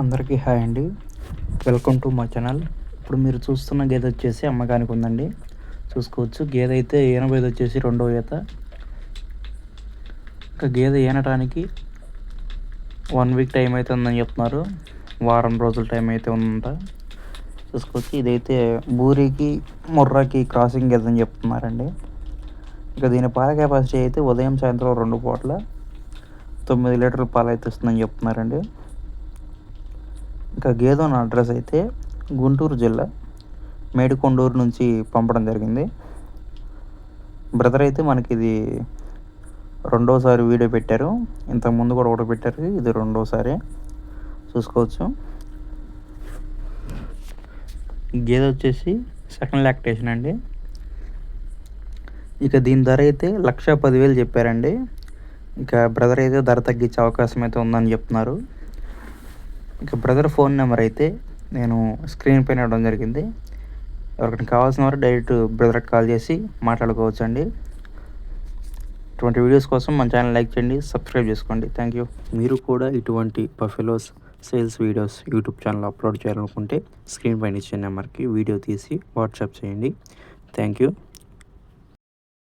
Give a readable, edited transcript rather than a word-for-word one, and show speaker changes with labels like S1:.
S1: అందరికీ హాయ్ అండి. Welcome to మా ఛానల్. ఇప్పుడు మీరు చూస్తున్న గేదె వచ్చేసి అమ్మకానికి ఉందండి. చూసుకోవచ్చు, గేదె అయితే ఈనబోయేది వచ్చేసి రెండో ఈత. ఇంకా గేదె ఈనటానికి 1 వీక్ టైం అయితే ఉందని చెప్తున్నారు. వారం రోజుల టైం అయితే ఉందంట. చూసుకోవచ్చు, ఇదైతే బూరికి ముర్రాకి క్రాసింగ్ గేదె అని చెప్తున్నారండి. ఇంకా దీని పాల కెపాసిటీ అయితే ఉదయం సాయంత్రం 2 పూటల 9 లీటర్ల పాలు అయితే ఇస్తుందని చెప్తున్నారండి. ఇంకా గేదె ఉన్న అడ్రస్ అయితే గుంటూరు జిల్లా మేడికొండూరు నుంచి పంపడం జరిగింది. బ్రదర్ అయితే మనకి ఇది రెండోసారి వీడియో పెట్టారు. ఇంతకుముందు కూడా ఒకటి పెట్టారు, ఇది రెండోసారి. చూసుకోవచ్చు, గేదె వచ్చేసి సెకండ్ లాక్టేషన్ అండి. ఇక దీని ధర అయితే 1,10,000 చెప్పారండి. ఇక బ్రదర్ అయితే ధర తగ్గించే అవకాశం అయితే ఉందని చెప్తున్నారు. ఇక బ్రదర్ ఫోన్ నెంబర్ అయితే నేను స్క్రీన్ పైన ఇవ్వడం జరిగింది. ఎవరికైనా కావాల్సిన వారు డైరెక్ట్ బ్రదర్కి కాల్ చేసి మాట్లాడుకోవచ్చు అండి. ఇటువంటి వీడియోస్ కోసం మన ఛానల్ లైక్ చేయండి, సబ్స్క్రైబ్ చేసుకోండి. Thank you. మీరు కూడా ఇటువంటి buffaloes sales videos YouTube channel upload చేయాలనుకుంటే స్క్రీన్ పైన ఇచ్చే నెంబర్కి వీడియో తీసి వాట్సాప్ చేయండి. Thank you.